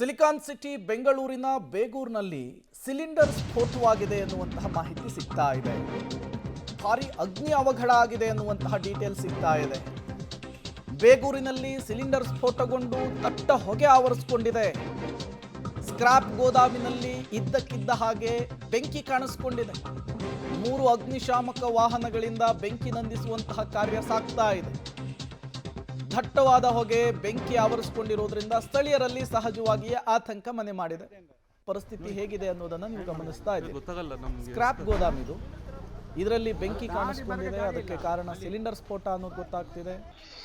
Silicon city ಬೆಂಗಳೂರಿನ ಬೇಗೂರಿನಲ್ಲಿ cylinder ಸ್ಫೋಟವಾಗಿದೆ ಎನ್ನುವಂತಹ ಮಾಹಿತಿ ಸಿಗ್ತಾ ಇದೆ. ಭಾರಿ ಅಗ್ನಿ ಅವಘಡ ಆಗಿದೆ ಎನ್ನುವಂತಹ ಡೀಟೇಲ್ ಸಿಗ್ತಾ ಇದೆ. ಬೇಗೂರಿನಲ್ಲಿ ಸಿಲಿಂಡರ್ ಸ್ಫೋಟಗೊಂಡು ದಟ್ಟ ಹೊಗೆ ಆವರಿಸಿಕೊಂಡಿದೆ. ಸ್ಕ್ರಾಪ್ ಗೋದಾಮಿನಲ್ಲಿ ಇದ್ದಕ್ಕಿದ್ದ ಹಾಗೆ ಬೆಂಕಿ ಕಾಣಿಸಿಕೊಂಡಿದೆ. 3 ಅಗ್ನಿಶಾಮಕ ವಾಹನಗಳಿಂದ ಬೆಂಕಿ ನಂದಿಸುವಂತಹ ಕಾರ್ಯ ಸಾಗ್ತಾ ಇದೆ. ದಟ್ಟವಾದ ಹೊಗೆ ಬೆಂಕಿ ಆವರಿಸಿಕೊಂಡಿರೋದ್ರಿಂದ ಸ್ಥಳೀಯರಲ್ಲಿ ಸಹಜವಾಗಿಯೇ ಆತಂಕ ಮನೆ ಮಾಡಿದೆ. ಪರಿಸ್ಥಿತಿ ಹೇಗಿದೆ ಅನ್ನೋದನ್ನ ನೀವು ಗಮನಿಸ್ತಾ ಇದ್ದೀರಿ. ಸ್ಕ್ರಾಪ್ ಗೋದಾಮಿದು, ಇದರಲ್ಲಿ ಬೆಂಕಿ ಕಾಣಿಸ್ಕೊಂಡಿದೆ. ಅದಕ್ಕೆ ಕಾರಣ ಸಿಲಿಂಡರ್ ಸ್ಫೋಟ ಅನ್ನೋದು ಗೊತ್ತಾಗ್ತಿದೆ.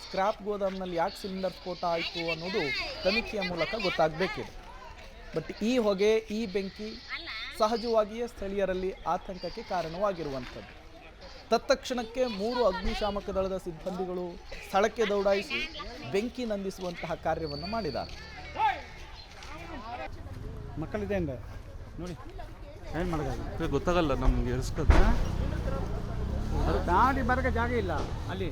ಸ್ಕ್ರಾಪ್ ಗೋದಾಮ್ನಲ್ಲಿ ಯಾಕೆ ಸಿಲಿಂಡರ್ ಸ್ಫೋಟ ಆಯಿತು ಅನ್ನೋದು ತನಿಖೆಯ ಮೂಲಕ ಗೊತ್ತಾಗಬೇಕಿದೆ. ಬಟ್ ಈ ಹೊಗೆ, ಈ ಬೆಂಕಿ ಸಹಜವಾಗಿಯೇ ಸ್ಥಳೀಯರಲ್ಲಿ ಆತಂಕಕ್ಕೆ ಕಾರಣವಾಗಿರುವಂಥದ್ದು. ತತ್ಕ್ಷಣಕ್ಕೆ 3 ಅಗ್ನಿಶಾಮಕ ದಳದ ಸಿಬ್ಬಂದಿಗಳು ಸ್ಥಳಕ್ಕೆ ದೌಡಾಯಿಸಿ ಬೆಂಕಿ ನಂದಿಸುವಂತಹ ಕಾರ್ಯವನ್ನು ಮಾಡಿದ್ದಾರೆ. ಮಕ್ಕಳಿದೆ ನೋಡಿ ಏನು ಮಾಡೋದು ಗೊತ್ತಾಗಲ್ಲ ನಮ್ಗೆ ಎರಿಸ್ಕೋದು. ದಾಡಿ ಬರಕ್ಕೆ ಜಾಗ ಇಲ್ಲ ಅಲ್ಲಿ.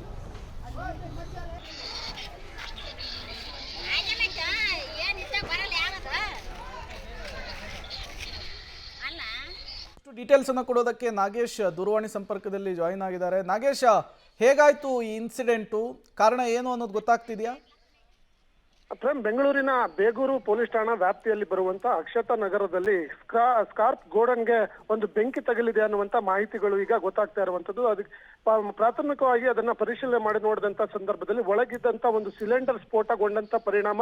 ಡೀಟೇಲ್ಸ್ ಅನ್ನು ಕೊಡೋದಕ್ಕೆ ನಾಗೇಶ್ ದೂರವಾಣಿ ಸಂಪರ್ಕದಲ್ಲಿ ಜಾಯಿನ್ ಆಗಿದ್ದಾರೆ. ನಾಗೇಶ, ಹೇಗಾಯ್ತು ಈ ಇನ್ಸಿಡೆಂಟು? ಕಾರಣ ಏನು ಅನ್ನೋದು ಗೊತ್ತಾಗ್ತಿದೆಯಾ? ಪ್ರೇಮ್, ಬೆಂಗಳೂರಿನ ಬೇಗೂರು ಪೊಲೀಸ್ ಠಾಣಾ ವ್ಯಾಪ್ತಿಯಲ್ಲಿ ಬರುವಂತ ಅಕ್ಷತಾ ನಗರದಲ್ಲಿ ಸ್ಕಾರ್ಪ್ ಗೋಡನ್ಗೆ ಒಂದು ಬೆಂಕಿ ತಗಲಿದೆ ಅನ್ನುವಂತ ಮಾಹಿತಿಗಳು ಈಗ ಗೊತ್ತಾಗ್ತಾ ಇರುವಂತದ್ದು. ಅದಕ್ಕೆ ಪ್ರಾಥಮಿಕವಾಗಿ ಅದನ್ನ ಪರಿಶೀಲನೆ ಮಾಡಿ ನೋಡಿದಂತ ಸಂದರ್ಭದಲ್ಲಿ ಒಳಗಿದ್ದಂತ ಒಂದು ಸಿಲಿಂಡರ್ ಸ್ಫೋಟಗೊಂಡಂತ ಪರಿಣಾಮ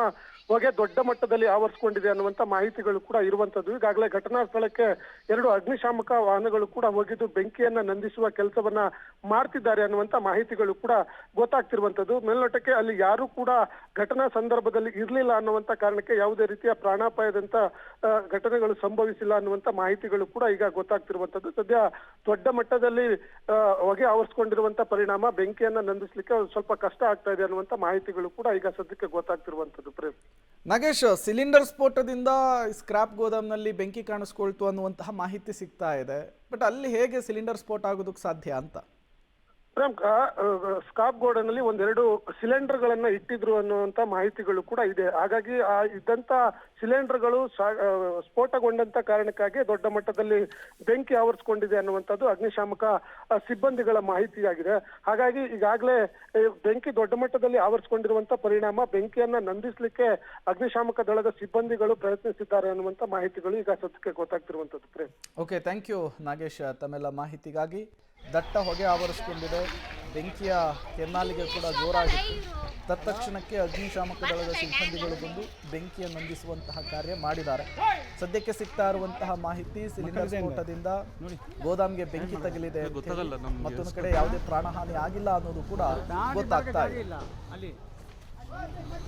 ಹೊಗೆ ದೊಡ್ಡ ಮಟ್ಟದಲ್ಲಿ ಆವರಿಸಿಕೊಂಡಿದೆ ಅನ್ನುವಂತ ಮಾಹಿತಿಗಳು ಕೂಡ ಇರುವಂತದ್ದು. ಈಗಾಗಲೇ ಘಟನಾ ಸ್ಥಳಕ್ಕೆ 2 ಅಗ್ನಿಶಾಮಕ ವಾಹನಗಳು ಕೂಡ ಹೋಗಿದ್ದು ಬೆಂಕಿಯನ್ನ ನಂದಿಸುವ ಕೆಲಸವನ್ನ ಮಾಡ್ತಿದ್ದಾರೆ ಅನ್ನುವಂತ ಮಾಹಿತಿಗಳು ಕೂಡ ಗೊತ್ತಾಗ್ತಿರುವಂತದ್ದು. ಮೇಲ್ನೋಟಕ್ಕೆ ಅಲ್ಲಿ ಯಾರು ಕೂಡ ಘಟನಾ ಸಂದರ್ಭದಲ್ಲಿ ಇರ್ಲಿಲ್ಲ ಅನ್ನುವಂತ ಕಾರಣಕ್ಕೆ ಯಾವುದೇ ರೀತಿಯ ಪ್ರಾಣಾಪಾಯದಂತ ಘಟನೆಗಳು ಸಂಭವಿಸಿಲ್ಲ ಅನ್ನುವಂತ ಮಾಹಿತಿಗಳು ಕೂಡ ಈಗ ಗೊತ್ತಾಗ್ತಿರುವಂತದ್ದು. ಸದ್ಯ ದೊಡ್ಡ ಮಟ್ಟದಲ್ಲಿ ಹೊಗೆ ಆವರಿಸಿಕೊಂಡಿರುವಂತ ಪರಿಣಾಮ ಬೆಂಕಿಯನ್ನ ನಂದಿಸ್ಲಿಕ್ಕೆ ಸ್ವಲ್ಪ ಕಷ್ಟ ಆಗ್ತಾ ಇದೆ ಅನ್ನುವಂತ ಮಾಹಿತಿಗಳು ಕೂಡ ಈಗ ಸದ್ಯಕ್ಕೆ ಗೊತ್ತಾಗ್ತಿರುವಂತದ್ದು. ಪ್ರೇಮ್, ನಾಗೇಶ್, ಸಿಲಿಂಡರ್ ಸ್ಫೋಟದಿಂದ ಸ್ಕ್ರಾಪ್ ಗೋದಾಮ್ನಲ್ಲಿ ಬೆಂಕಿ ಕಾಣಿಸ್ಕೊಳ್ತು ಅನ್ನುವಂತಹ ಮಾಹಿತಿ ಸಿಗ್ತಾ ಇದೆ. ಬಟ್ ಅಲ್ಲಿ ಹೇಗೆ ಸಿಲಿಂಡರ್ ಸ್ಫೋಟ ಆಗೋದಕ್ಕೆ ಸಾಧ್ಯ ಅಂತ? ಪ್ರೇಮ್, ಸ್ಕಾಪ್ ಗೋಡನ್ನಲ್ಲಿ 1-2 ಸಿಲಿಂಡರ್ಗಳನ್ನ ಇಟ್ಟಿದ್ರು ಅನ್ನುವಂತ ಮಾಹಿತಿಗಳು ಕೂಡ ಇದೆ. ಹಾಗಾಗಿ ಇದ್ದಂತ ಸಿಲಿಂಡರ್ಗಳು ಸ್ಫೋಟಗೊಂಡಂತ ಕಾರಣಕ್ಕಾಗಿ ದೊಡ್ಡ ಮಟ್ಟದಲ್ಲಿ ಬೆಂಕಿ ಆವರಿಸಿಕೊಂಡಿದೆ ಅನ್ನುವಂಥದ್ದು ಅಗ್ನಿಶಾಮಕ ಸಿಬ್ಬಂದಿಗಳ ಮಾಹಿತಿಯಾಗಿದೆ. ಹಾಗಾಗಿ ಈಗಾಗಲೇ ಬೆಂಕಿ ದೊಡ್ಡ ಮಟ್ಟದಲ್ಲಿ ಆವರಿಸಿಕೊಂಡಿರುವಂತ ಪರಿಣಾಮ ಬೆಂಕಿಯನ್ನ ನಂದಿಸ್ಲಿಕ್ಕೆ ಅಗ್ನಿಶಾಮಕ ದಳದ ಸಿಬ್ಬಂದಿಗಳು ಪ್ರಯತ್ನಿಸಿದ್ದಾರೆ ಅನ್ನುವಂತ ಮಾಹಿತಿಗಳು ಈಗ ಸದ್ಯಕ್ಕೆ ಗೊತ್ತಾಗ್ತಿರುವಂತದ್ದು. Prem, okay, thank you Nagesh ತಮ್ಮೆಲ್ಲ ಮಾಹಿತಿಗಾಗಿ. ದಟ್ಟ ಹೊಗೆ ಆವರಿಸಿಕೊಂಡಿದೆ. ಬೆಂಕಿಯ ಕೆನ್ನಾಲಿಗೆ ಕೂಡ ಜೋರಾಗಿತ್ತು. ತತ್ಕ್ಷಣಕ್ಕೆ ಅಗ್ನಿಶಾಮಕ ದಳದ ಸಿಬ್ಬಂದಿಗಳು ಬಂದು ಬೆಂಕಿಯನ್ನು ನಂದಿಸುವಂತಹ ಕಾರ್ಯ ಮಾಡಿದ್ದಾರೆ. ಸದ್ಯಕ್ಕೆ ಸಿಗ್ತಾ ಇರುವಂತಹ ಮಾಹಿತಿ, ಸಿಲಿಂಡರ್ ಸ್ಫೋಟದಿಂದ ಗೋದಾಮ್ಗೆ ಬೆಂಕಿ ತಗಲಿದೆ. ಮತ್ತೊಂದು ಕಡೆ ಯಾವುದೇ ಪ್ರಾಣಹಾನಿ ಆಗಿಲ್ಲ ಅನ್ನೋದು ಕೂಡ ಗೊತ್ತಾಗ್ತಾ ಇದೆ.